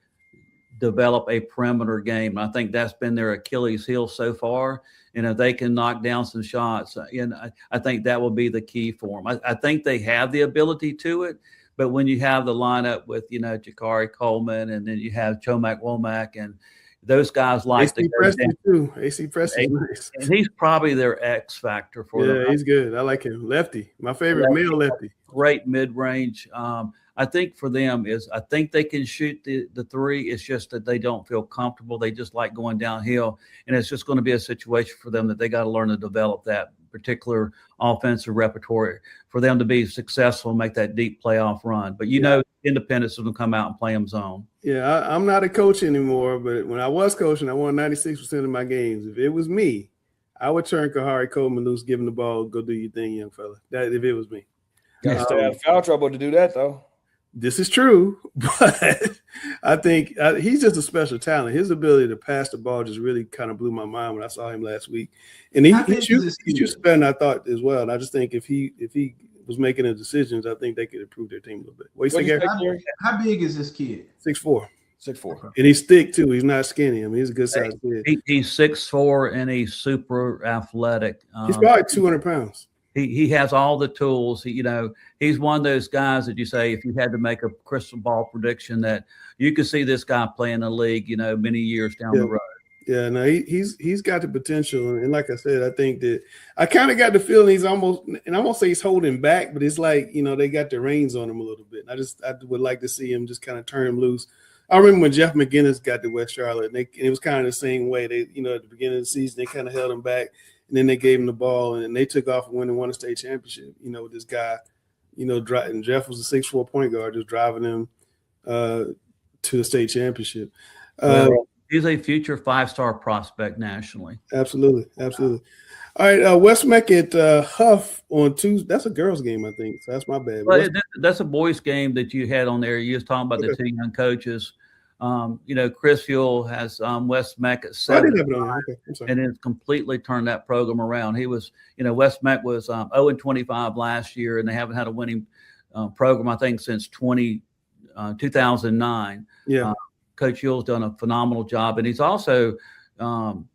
develop a perimeter game? I think that's been their Achilles heel so far. And if they can knock down some shots, I think that will be the key for them. I think they have the ability to it, but when you have the lineup with, Jakari Coleman, and then you have Chomac Womack, and those guys like AC Preston too. AC Preston, nice. And he's probably their X factor for them. Yeah, he's good. I like him. Lefty, my favorite male lefty. Great mid-range. I think for them I think they can shoot the three. It's just that they don't feel comfortable. They just like going downhill. And it's just going to be a situation for them that they got to learn to develop that particular offensive repertoire for them to be successful and make that deep playoff run. But, Independence will come out and play them zone. Yeah, I'm not a coach anymore, but when I was coaching, I won 96% of my games. If it was me, I would turn Kahari Coleman loose, give him the ball, go do your thing, young fella. That if it was me. Got to stay out of foul trouble to do that, though. This is true, but I think he's just a special talent. His ability to pass the ball just really kind of blew my mind when I saw him last week. And he shoots better than I thought as well. And I just think if he was making the decisions, I think they could improve their team a little bit. What do you think, Gary? How big is this kid? 6'4". 6'4". And he's thick too. He's not skinny. I mean, he's a good sized kid. He's 6'4" and he's super athletic. He's probably 200 pounds. He has all the tools. He's one of those guys that you say, if you had to make a crystal ball prediction, that you could see this guy play in the league, many years down the road. Yeah, no, he's got the potential. And like I said, I think that I kind of got the feeling he's almost, and I won't say he's holding back, but it's like, they got the reins on him a little bit. And I would like to see him just kind of turn him loose. I remember when Jeff McGinnis got to West Charlotte, and it was kind of the same way. They, at the beginning of the season, they kind of held him back. And then they gave him the ball, and they took off and won a state championship. With this guy, and Jeff was a 6'4" point guard, just driving them to the state championship. He's a future 5-star prospect nationally. Absolutely. All right, West Meck at Huff on Tuesday. That's a girls' game, I think. So that's my bad. But that's a boys' game that you had on there. You was talking about the two young coaches. Chris Fuel has West Mac at Oh, I 7, didn't have it on there. Okay, I'm sorry. and it's completely turned that program around. He was, West Mac was 0-25 last year, and they haven't had a winning program, I think, since 2009. Yeah. Coach Yule's done a phenomenal job, and he's also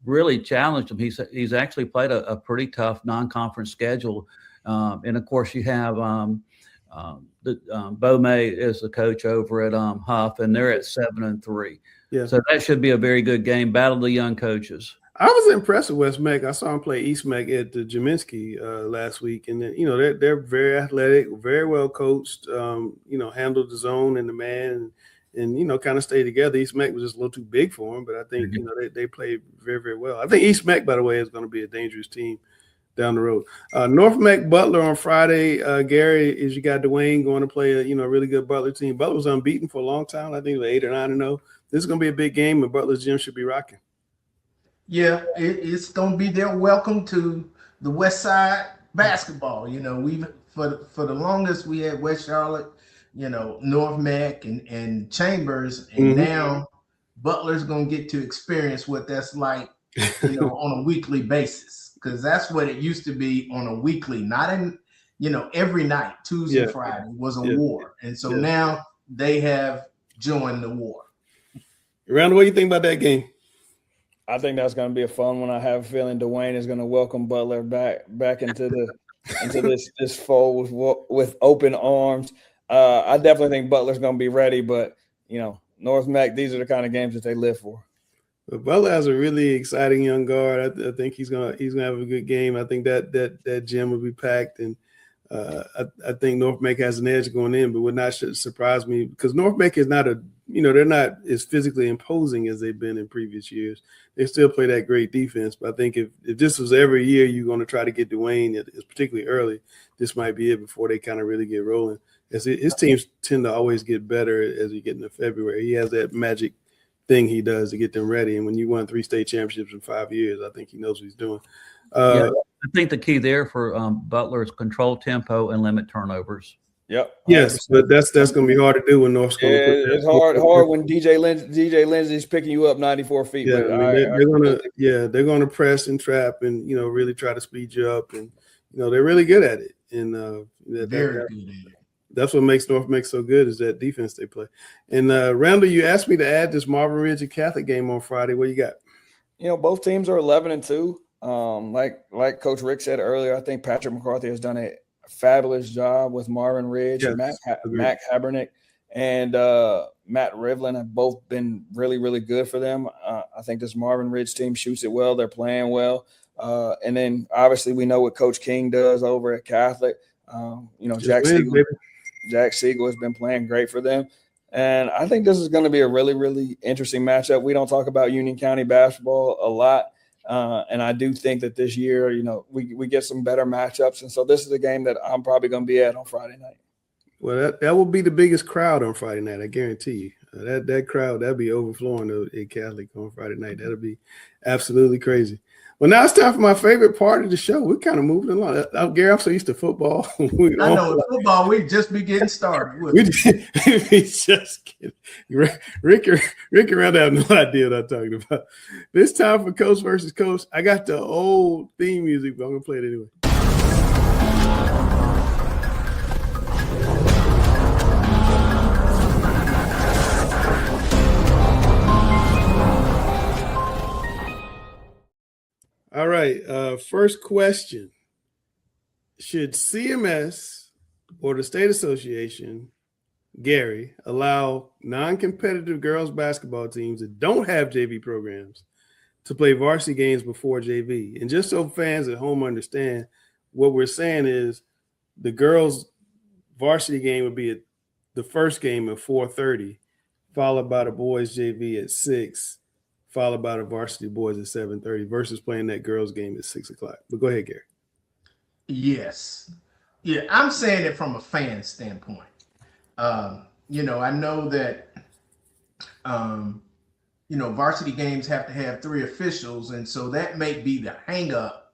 really challenged him. He's actually played a pretty tough non-conference schedule, and of course you have Bo May is the coach over at Huff, and they're at 7-3. Yeah. So that should be a very good game. Battle of the young coaches. I was impressed with West Mac. I saw him play East Mac at the Jaminski last week, and they're very athletic, very well coached. Handled the zone and the man, and kind of stayed together. East Mac was just a little too big for him, but I think they played very, very well. I think East Mac, by the way, is going to be a dangerous team down the road. North Mac Butler on Friday. Gary, is you got Dwayne going to play a really good Butler team. Butler was unbeaten for a long time. I think it was 8 or 9-0. This is going to be a big game, and Butler's gym should be rocking. Yeah, it's going to be their welcome to the West Side basketball. We've for the longest we had West Charlotte, North Mac and Chambers, and now Butler's going to get to experience what that's like, on a weekly basis. Because that's what it used to be on a weekly, not in, every night, Tuesday, Friday was a war. And so now they have joined the war. Randall, what do you think about that game? I think that's going to be a fun one. I have a feeling Dwayne is going to welcome Butler back into this fold with open arms. I definitely think Butler's going to be ready, but North Mac, these are the kind of games that they live for. But Butler has a really exciting young guard. I think he's gonna have a good game. I think that gym will be packed, and I think North Mac has an edge going in, but would not surprise me because North Mac is not they're not as physically imposing as they've been in previous years. They still play that great defense, but I think if this was every year you're going to try to get Dwayne, it's particularly early, this might be it before they kind of really get rolling. As his teams tend to always get better as we get into February. He has that magic thing he does to get them ready. And when you won 3 state championships in 5 years, I think he knows what he's doing. I think the key there for Butler is control tempo and limit turnovers. Yep. Yes, but that's going to be hard to do when North School. Yeah, it's hard when DJ Lindsey's picking you up 94 feet. Yeah, they're gonna press and trap and really try to speed you up, and they're really good at it. And very good. That's what makes North Mac so good is that defense they play. And Randall, you asked me to add this Marvin Ridge and Catholic game on Friday. What you got? Both teams are 11-2. Like Coach Rick said earlier, I think Patrick McCarthy has done a fabulous job with Marvin Ridge, and Mac Habernick, and Matt Rivlin have both been really, really good for them. I think this Marvin Ridge team shoots it well. They're playing well. And then obviously we know what Coach King does over at Catholic. Jack Siegel has been playing great for them. And I think this is going to be a really, really interesting matchup. We don't talk about Union County basketball a lot. And I do think that this year, we get some better matchups. And so this is a game that I'm probably going to be at on Friday night. Well, that will be the biggest crowd on Friday night, I guarantee you. That crowd, that'll be overflowing at Catholic on Friday night. That'll be absolutely crazy. Well, now it's time for my favorite part of the show. We're kind of moving along. Gary, I'm so used to football. I know football. We just be getting started. We just kidding. Rick and Randall have no idea what I'm talking about. This time for Coach versus Coach. I got the old theme music, but I'm gonna play it anyway. All right, first question. Should CMS or the state association, Gary, allow non-competitive girls basketball teams that don't have JV programs to play varsity games before JV? And just so fans at home understand, what we're saying is the girls varsity game would be the first game at 4:30, followed by the boys JV at 6. Followed by the varsity boys at 7:30 versus playing that girls game at 6 o'clock. But go ahead, Gary. Yes. Yeah, I'm saying it from a fan standpoint. I know that, varsity games have to have 3 officials. And so that may be the hang up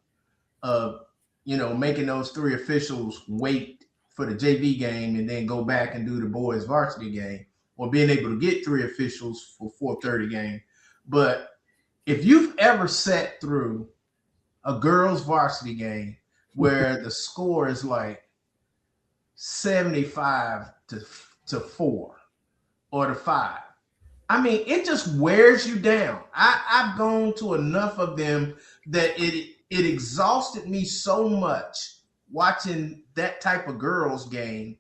of, making those 3 officials wait for the JV game and then go back and do the boys varsity game. or being able to get 3 officials for 4:30 game. But if you've ever sat through a girls varsity game where the score is like 75 to 4 or to 5, I mean, it just wears you down. I've gone to enough of them that it exhausted me so much watching that type of girls game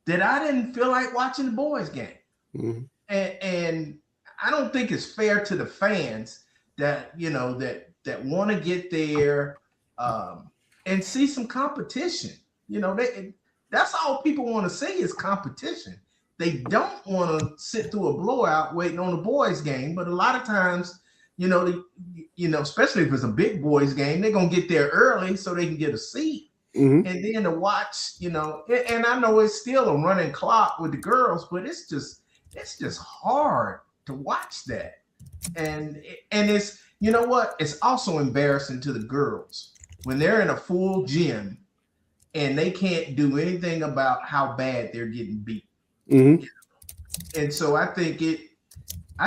that I didn't feel like watching the boys game. Mm-hmm. And I don't think it's fair to the fans that, you know, that want to get there and see some competition. You know, that's all people want to see is competition. They don't want to sit through a blowout waiting on a boys game. But a lot of times, you know, especially if it's a big boys game, they're going to get there early so they can get a seat. Mm-hmm. And then to watch, you know, and I know it's still a running clock with the girls, but it's just hard to watch that. And it's, you know what? It's also embarrassing to the girls when they're in a full gym and they can't do anything about how bad they're getting beat. Mm-hmm. And so I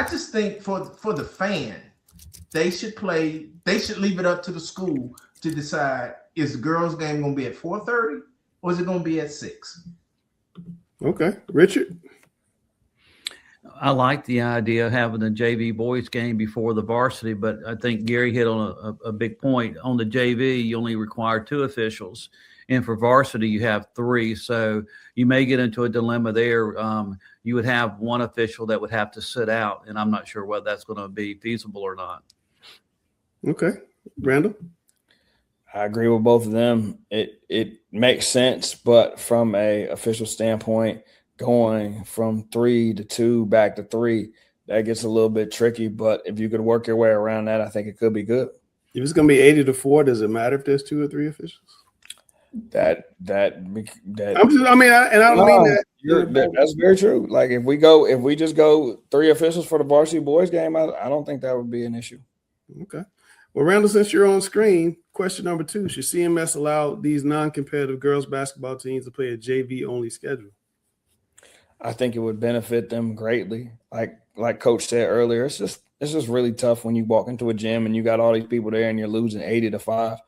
just think for the fan, they should leave it up to the school to decide, is the girls' game going to be at 4:30 or is it going to be at 6? Okay. Richard? I like the idea of having the JV boys game before the varsity, but I think Gary hit on a big point. On the JV, you only require 2 officials. And for varsity, you have 3. So you may get into a dilemma there. You would have 1 official that would have to sit out, and I'm not sure whether that's going to be feasible or not. Okay. Randall? I agree with both of them. It makes sense, but from a official standpoint, going from 3 to 2 back to 3, that gets a little bit tricky. But if you could work your way around that, I think it could be good. If it's going to be 80 to 4, does it matter if there's 2 or 3 officials? I don't mean that. That's very true. Like if we just go 3 officials for the varsity boys game, I don't think that would be an issue. Okay. Well, Randall, since you're on screen, question number 2: should CMS allow these non-competitive girls basketball teams to play a JV-only schedule? I think it would benefit them greatly. Like Coach said earlier, it's just really tough when you walk into a gym and you got all these people there and you're losing 80 to 5.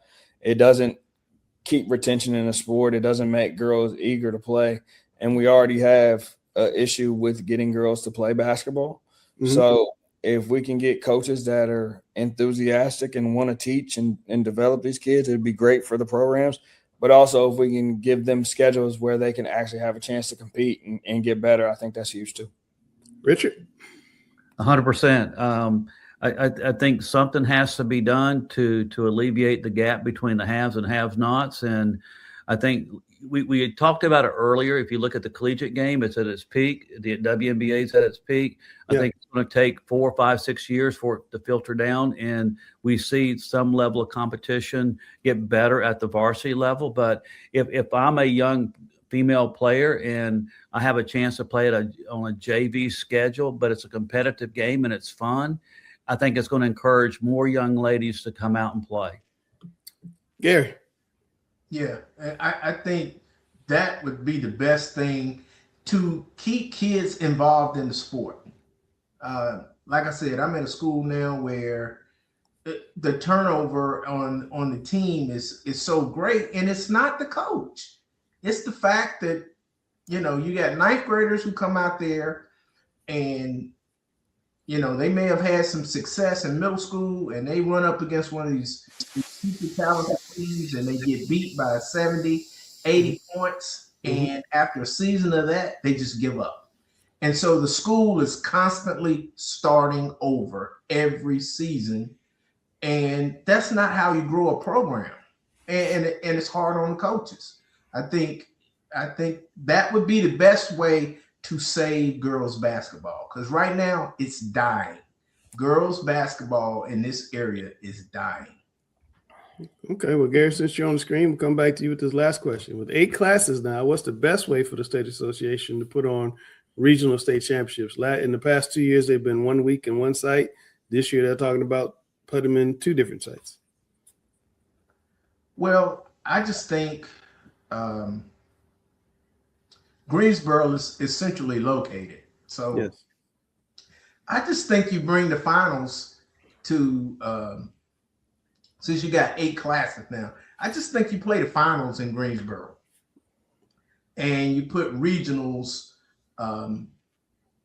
It doesn't keep retention in the sport. It doesn't make girls eager to play. And we already have an issue with getting girls to play basketball. Mm-hmm. So if we can get coaches that are enthusiastic and want to teach and develop these kids, it'd be great for the programs. But also if we can give them schedules where they can actually have a chance to compete and get better, I think that's huge too. Richard? 100%. I think something has to be done to alleviate the gap between the haves and have-nots. And I think we had talked about it earlier. If you look at the collegiate game, it's at its peak. The WNBA is at its peak. I think it's going to take 4, 5, 6 years for it to filter down. And we see some level of competition get better at the varsity level. But if I'm a young female player and I have a chance to play on a JV schedule, but it's a competitive game and it's fun, I think it's going to encourage more young ladies to come out and play. Gary? Yeah, I think that would be the best thing to keep kids involved in the sport. Like I said, I'm at a school now where the turnover on the team is so great, and it's not the coach. It's the fact that, you know, you got 9th graders who come out there and, you know, they may have had some success in middle school and they run up against one of these super talented teams and they get beat by 70, 80 points. And after a season of that, they just give up. And so the school is constantly starting over every season. And that's not how you grow a program. And it's hard on the coaches. I think that would be the best way to save girls basketball, because right now it's dying. Girls basketball in this area is dying. Okay, well, Gary, since you're on the screen, we'll come back to you with this last question. With 8 classes now, what's the best way for the state association to put on regional state championships? In the past 2 years, they've been 1 week in one site. This year, they're talking about putting them in 2 different sites. Well, I just think Greensboro is centrally located. So yes. I just think you bring the finals to since you got 8 classes now. I just think you play the finals in Greensboro, and you put regionals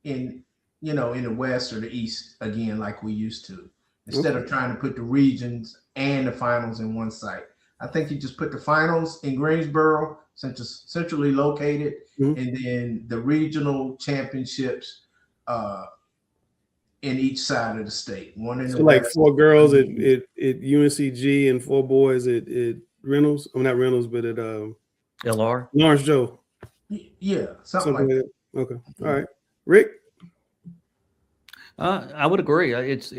in in the west or the east again, like we used to, instead of trying to put the regions and the finals in one site. I think you just put the finals in Greensboro, since it's centrally located, and then the regional championships in each side of the state. One in So the like west, 4 girls at UNCG and 4 boys at Reynolds. I'm not Reynolds, but at LR. Lawrence Joe. Yeah, something like that. Okay, all right, Rick. I would agree. It's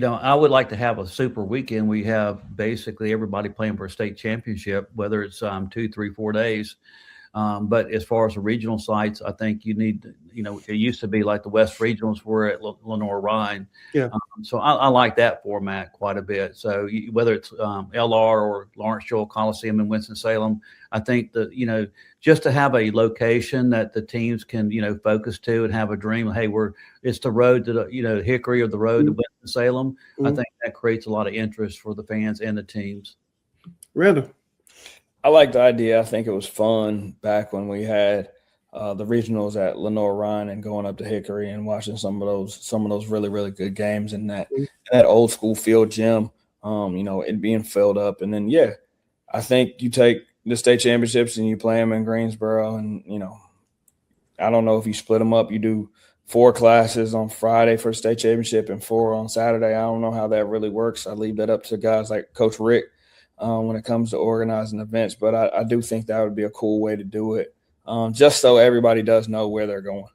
I would like to have a super weekend. We have basically everybody playing for a state championship, whether it's 2, 3, 4 days. But as far as the regional sites, I think you need, it used to be like the West Regionals were at Lenore-Rhine. Yeah. So I like that format quite a bit. So whether it's LR or Lawrence Joel Coliseum in Winston-Salem, I think that, just to have a location that the teams can, focus to and have a dream. Hey, it's the road to, Hickory or the road to Winston-Salem. I think that creates a lot of interest for the fans and the teams. Randall. I like the idea. I think it was fun back when we had the regionals at Lenore-Rhine and going up to Hickory and watching some of those really, really good games in that old school field gym. It being filled up, and then I think you take the state championships and you play them in Greensboro, and I don't know if you split them up. You do 4 classes on Friday for state championship and 4 on Saturday. I don't know how that really works. I leave that up to guys like Coach Rick. When it comes to organizing events, but I do think that would be a cool way to do it, just so everybody does know where they're going.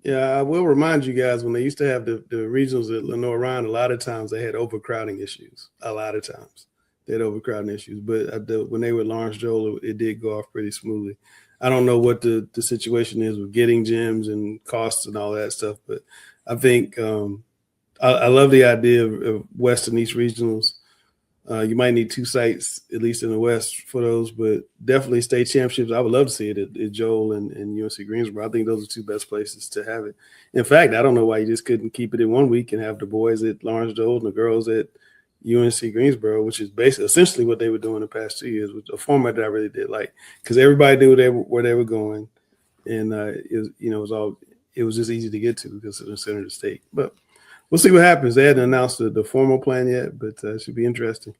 Yeah, I will remind you guys, when they used to have the regionals at Lenore-Rhine, a lot of times they had overcrowding issues. A lot of times they had overcrowding issues, but when they were at Lawrence Joel, it did go off pretty smoothly. I don't know what the situation is with getting gyms and costs and all that stuff, but I think I love the idea of West and East regionals. You might need 2 sites, at least in the West, for those, but definitely state championships. I would love to see it at Joel and UNC Greensboro. I think those are 2 best places to have it. In fact, I don't know why you just couldn't keep it in one week and have the boys at Lawrence Joel and the girls at UNC Greensboro, which is basically essentially what they were doing the past 2 years, with a format that I really did like, because everybody knew where they were going, and it was just easy to get to because of the center of the state. But we'll see what happens. They hadn't announced the formal plan yet, but it should be interesting.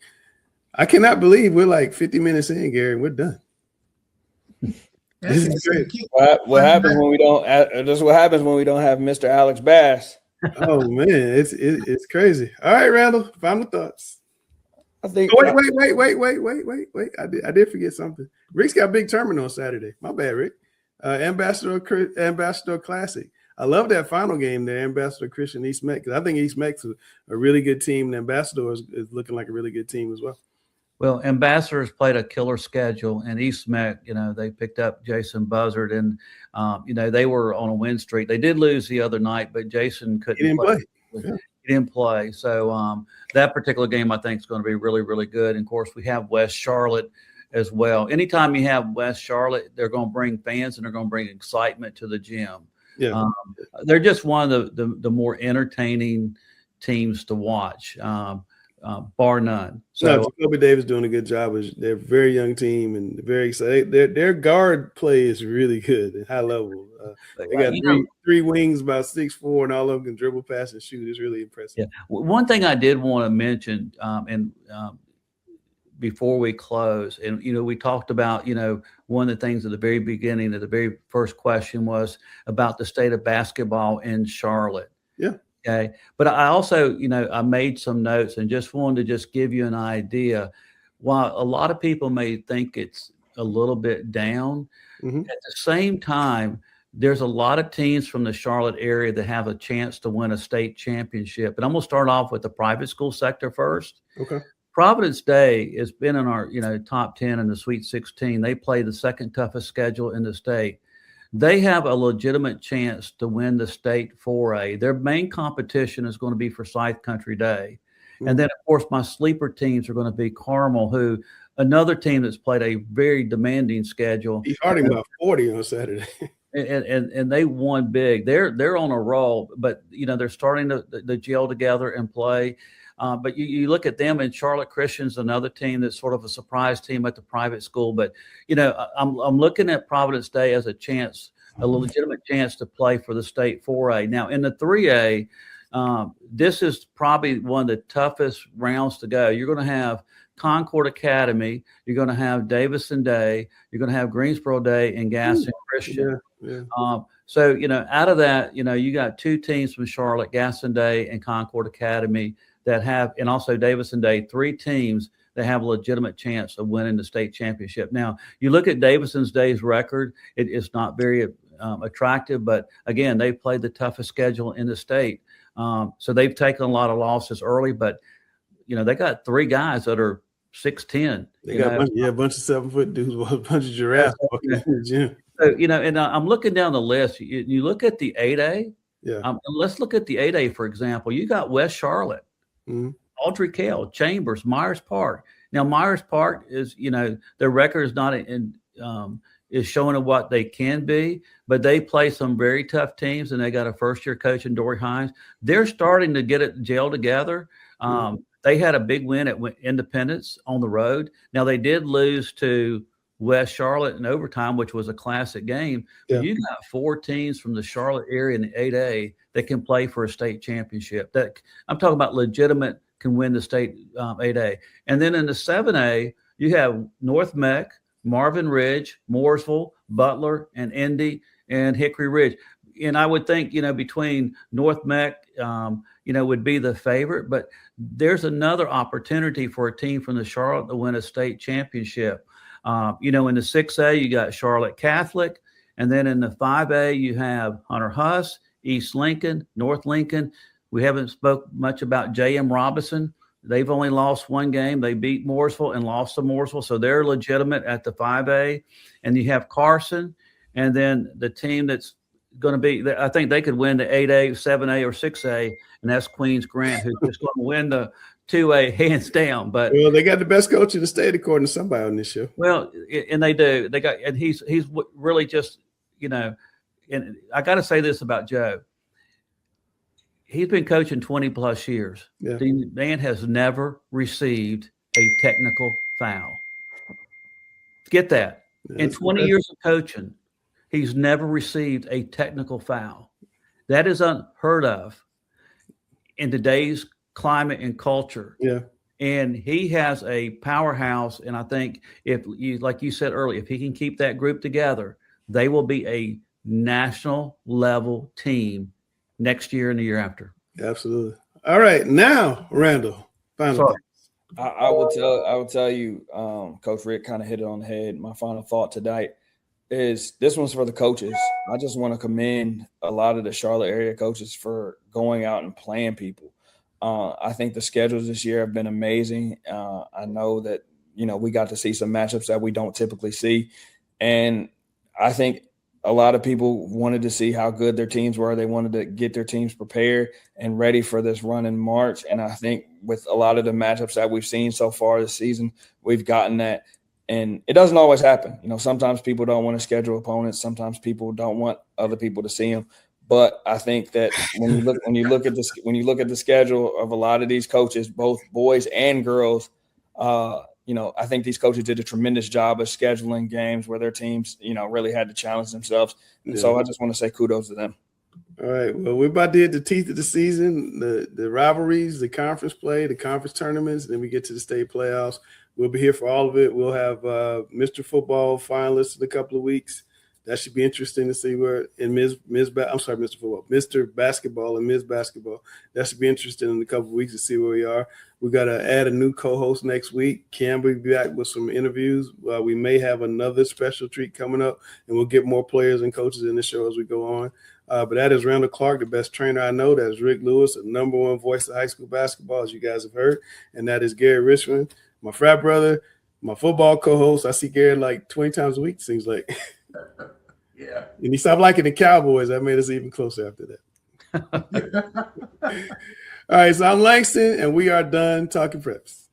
I cannot believe we're like 50 minutes in, Gary, and we're done. This is great. What happens when we don't? This is what happens when we don't have Mr. Alex Bass. Oh man, it's crazy. All right, Randall, final thoughts. I think. Oh, wait! I did forget something. Rick's got a big tournament on Saturday. My bad, Rick. Ambassador Classic. I love that final game there, Ambassador Christian East Meck, because I think East Meck's a really good team, and Ambassador is looking like a really good team as well. Well, Ambassadors played a killer schedule, and East Meck, they picked up Jason Buzzard, and they were on a win streak. They did lose the other night, but Jason couldn't. He didn't play. Yeah. He didn't play. So that particular game, I think, is going to be really, really good. And of course, we have West Charlotte as well. Anytime you have West Charlotte, they're going to bring fans and they're going to bring excitement to the gym. Yeah, they're just one of the more entertaining teams to watch, bar none. So Jacoby Davis doing a good job. They're a very young team and very excited. Their guard play is really good at high level. They got three wings, about 6'4", and all of them can dribble, pass, and shoot. It's really impressive. Yeah. One thing I did want to mention, before we close, and we talked about, one of the things at the very beginning, of the very first question was about the state of basketball in Charlotte. Yeah. Okay. But I also, I made some notes and just wanted to just give you an idea. While a lot of people may think it's a little bit down, at the same time, there's a lot of teams from the Charlotte area that have a chance to win a state championship. And I'm going to start off with the private school sector first. Okay. Providence Day has been in our, top 10 in the Sweet 16. They play the second toughest schedule in the state. They have a legitimate chance to win the state 4A. Their main competition is going to be for Forsyth Country Day. And then, of course, my sleeper teams are going to be Carmel, who another team that's played a very demanding schedule. He's harding about 40 on Saturday. and they won big. They're on a roll, but they're starting to gel together and play. But you look at them, and Charlotte Christian's another team that's sort of a surprise team at the private school. But I'm looking at Providence Day as a legitimate chance to play for the state 4A. Now in the 3A, this is probably one of the toughest rounds to go. You're going to have Concord Academy, you're going to have Davison Day, you're going to have Greensboro Day, and Gaston Christian. Yeah. So out of that, you got two teams from Charlotte, Gaston Day and Concord Academy, that have, and also Davison Day, three teams that have a legitimate chance of winning the state championship. Now, you look at Davison Day's record; it is not very attractive, but again, they've played the toughest schedule in the state, so they've taken a lot of losses early. But they got three guys that are 6'10". They got a bunch of 7-foot dudes, a bunch of giraffes walking in the gym. So, and I'm looking down the list. You look at the 8A. Yeah. And let's look at the 8A, for example. You got West Charlotte, Audrey Kell, Chambers, Myers Park. Now, Myers Park is, their record is not is showing what they can be, but they play some very tough teams, and they got a first-year coach in Dory Hines. They're starting to get it gel together. They had a big win at Independence on the road. Now, they did lose to West Charlotte in overtime, which was a classic game. But you got four teams from the Charlotte area in the 8A that can play for a state championship. That I'm talking about legitimate can win the state 8A. And then in the 7A, you have North Meck, Marvin Ridge, Mooresville, Butler, and Indy, and Hickory Ridge. And I would think, between North Meck, would be the favorite. But there's another opportunity for a team from the Charlotte to win a state championship. In the 6A, you got Charlotte Catholic. And then in the 5A, you have Hunter Huss, East Lincoln, North Lincoln. We haven't spoke much about J.M. Robinson. They've only lost one game. They beat Mooresville and lost to Mooresville. So they're legitimate at the 5A. And you have Carson. And then the team that's going to be, I think they could win the 8A, 7A, or 6A. And that's Queens Grant, who's just going to win the 2A hands down. But they got the best coach in the state, according to somebody on this show. Well, and they do. They got, and he's really just, and I got to say this about Joe. He's been coaching 20 plus years. Yeah. The man has never received a technical foul. Get that. Yeah, in 20 years of coaching, he's never received a technical foul. That is unheard of in today's climate and culture. Yeah. And he has a powerhouse. And I think like you said earlier, if he can keep that group together, they will be a national level team next year and the year after. Absolutely. All right. Now, Randall, final thoughts. I will tell you, Coach Rick kind of hit it on the head. My final thought tonight is this one's for the coaches. I just want to commend a lot of the Charlotte area coaches for going out and playing people. I think the schedules this year have been amazing. I know that, we got to see some matchups that we don't typically see. And I think a lot of people wanted to see how good their teams were. They wanted to get their teams prepared and ready for this run in March. And I think with a lot of the matchups that we've seen so far this season, we've gotten that. And it doesn't always happen. Sometimes people don't want to schedule opponents. Sometimes people don't want other people to see them. But I think that when you look at the schedule of a lot of these coaches, both boys and girls, I think these coaches did a tremendous job of scheduling games where their teams, really had to challenge themselves. And so I just want to say kudos to them. All right. Well, we're about to hit the teeth of the season, the rivalries, the conference play, the conference tournaments. Then we get to the state playoffs. We'll be here for all of it. We'll have Mr. Football finalists in a couple of weeks. That should be interesting to see where in Mr. Basketball and Ms. Basketball. That should be interesting in a couple of weeks to see where we are. We got to add a new co-host next week. Cam will be back with some interviews. We may have another special treat coming up, and we'll get more players and coaches in the show as we go on. But that is Randall Clark, the best trainer I know. That is Rick Lewis, the number one voice of high school basketball, as you guys have heard. And that is Gary Richmond, my frat brother, my football co-host. I see Gary like 20 times a week, it seems like. Yeah. And he stopped liking the Cowboys. That made us even closer after that. All right, so I'm Langston, and we are done talking preps.